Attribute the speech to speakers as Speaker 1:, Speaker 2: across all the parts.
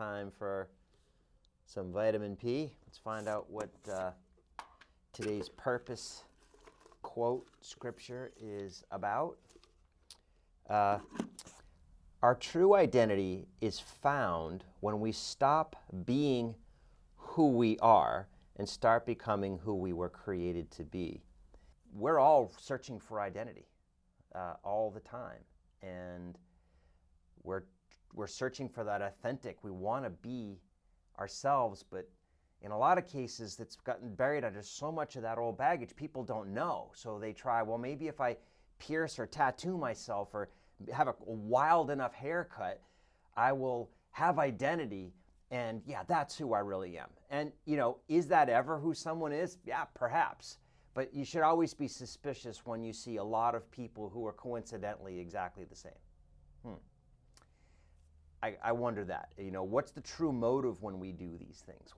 Speaker 1: time for some vitamin P. Let's find out what today's purpose quote scripture is about. Our true identity is found when we stop being who we are and start becoming who we were created to be. We're all searching for identity all the time, and we're searching for that authentic. We want to be ourselves, but in a lot of cases that's gotten buried under so much of that old baggage, people don't know. So they try, well, maybe if I pierce or tattoo myself or have a wild enough haircut, I will have identity, and yeah, that's who I really am. And is that ever who someone is? Yeah, perhaps. But you should always be suspicious when you see a lot of people who are coincidentally exactly the same. I wonder that. What's the true motive when we do these things?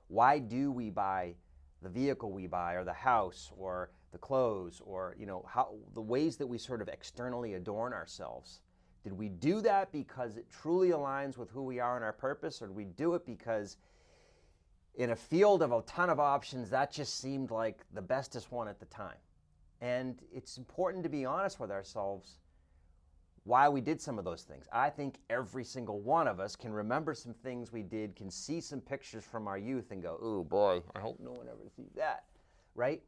Speaker 1: Why do we buy the vehicle we buy, or the house, or the clothes, or how the ways that we sort of externally adorn ourselves? Did we do that because it truly aligns with who we are and our purpose, or did we do it because in a field of a ton of options, that just seemed like the bestest one at the time? And it's important to be honest with ourselves why we did some of those things. I think every single one of us can remember some things we did, can see some pictures from our youth and go, oh boy, I hope no one ever sees that, right?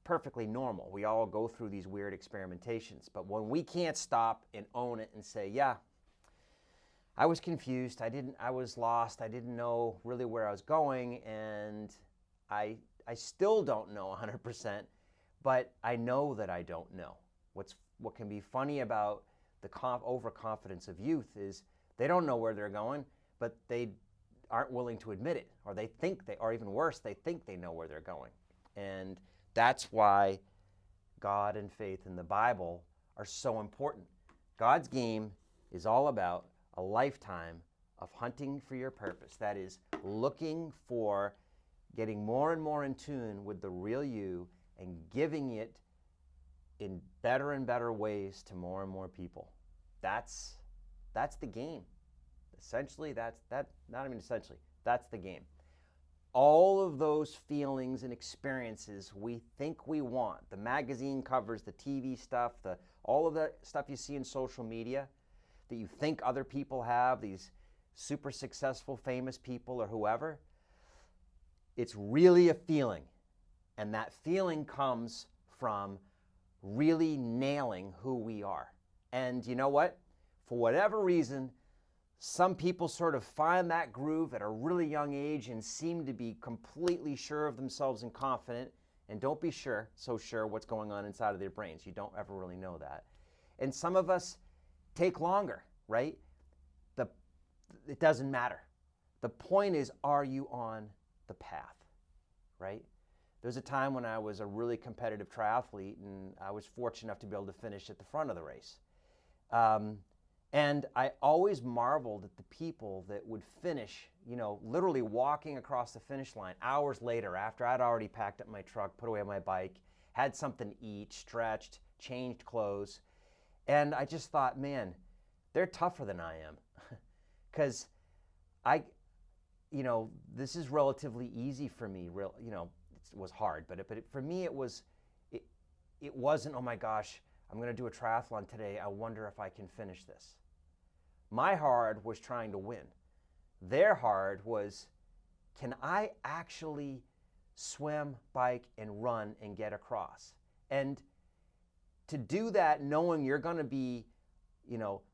Speaker 1: Perfectly normal. We all go through these weird experimentations. But when we can't stop and own it and say, yeah, I was confused, I was lost, I didn't know really where I was going, and I still don't know 100%, but I know that I don't know. What can be funny about the overconfidence of youth is they don't know where they're going, but they aren't willing to admit it, or they think or even worse, they think they know where they're going. And that's why God and faith in the Bible are so important. God's game is all about a lifetime of hunting for your purpose. That is, looking for getting more and more in tune with the real you and giving it in better and better ways to more and more people. That's the game. Essentially, that's the game. All of those feelings and experiences we think we want, the magazine covers, the TV stuff, all of the stuff you see in social media that you think other people have, these super successful, famous people or whoever, it's really a feeling. And that feeling comes from really nailing who we are. And you know what? For whatever reason, some people sort of find that groove at a really young age and seem to be completely sure of themselves and confident, and don't be so sure what's going on inside of their brains. You don't ever really know that. And some of us take longer, right? It doesn't matter. The point is, are you on the path, right? There's a time when I was a really competitive triathlete, and I was fortunate enough to be able to finish at the front of the race. And I always marveled at the people that would finish, literally walking across the finish line hours later after I'd already packed up my truck, put away my bike, had something to eat, stretched, changed clothes. And I just thought, man, they're tougher than I am. Because this is relatively easy for me, it was hard, but for me it wasn't, oh my gosh, I'm going to do a triathlon today, I wonder if I can finish this. My hard was trying to win. Their hard was, can I actually swim, bike, and run and get across? And to do that knowing you're going to be,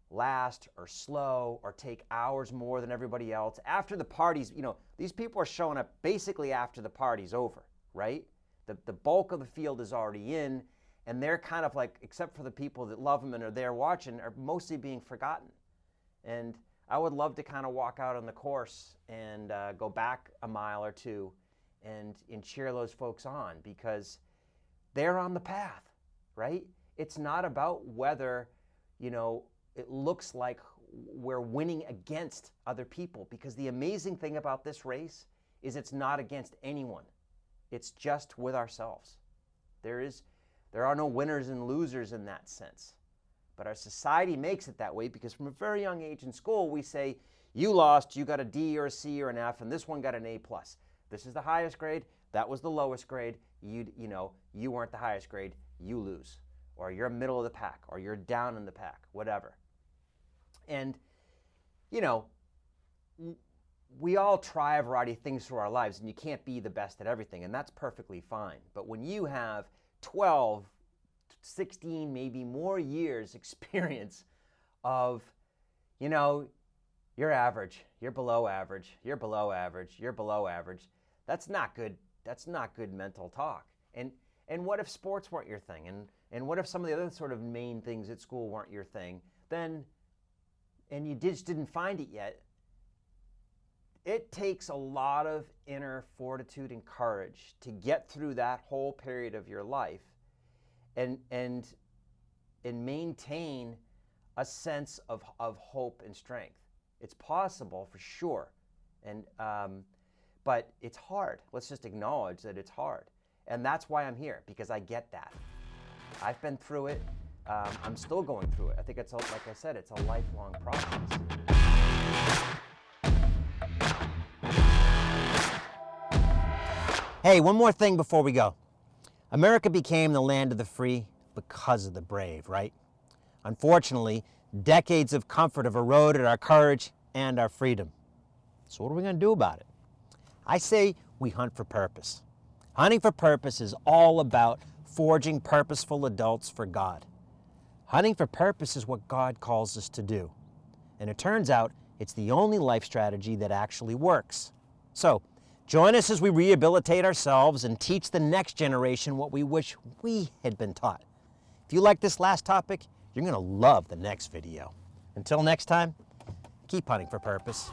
Speaker 1: last or slow or take hours more than everybody else, after the party's, these people are showing up basically after the party's over, right? The bulk of the field is already in, and they're kind of like, except for the people that love them and are there watching, are mostly being forgotten. And I would love to kind of walk out on the course and go back a mile or two and cheer those folks on, because they're on the path, right? It's not about whether, it looks like we're winning against other people, because the amazing thing about this race is it's not against anyone. It's just with ourselves. There are no winners and losers in that sense. But our society makes it that way because from a very young age in school, we say, You lost, you got a D or a C or an F, and this one got an A+. This is the highest grade, that was the lowest grade. You weren't the highest grade, you lose. Or you're middle of the pack, or you're down in the pack, whatever. And, you know, we all try a variety of things through our lives, and you can't be the best at everything, and that's perfectly fine. But when you have 12, 16, maybe more years experience of, you know, you're average, you're below average, you're below average, you're below average, that's not good. That's not good mental talk. And what if sports weren't your thing? And what if some of the other sort of main things at school weren't your thing? Then, and you just didn't find it yet, it takes a lot of inner fortitude and courage to get through that whole period of your life and maintain a sense of hope and strength. It's possible for sure, but it's hard. Let's just acknowledge that it's hard. And that's why I'm here, because I get that. I've been through it. I'm still going through it. I think like I said, it's a lifelong process. Hey, one more thing before we go. America became the land of the free because of the brave, right? Unfortunately, decades of comfort have eroded our courage and our freedom. So what are we going to do about it? I say we hunt for purpose. Hunting for purpose is all about forging purposeful adults for God. Hunting for purpose is what God calls us to do. And it turns out it's the only life strategy that actually works. So, join us as we rehabilitate ourselves and teach the next generation what we wish we had been taught. If you like this last topic, you're going to love the next video. Until next time, keep hunting for purpose.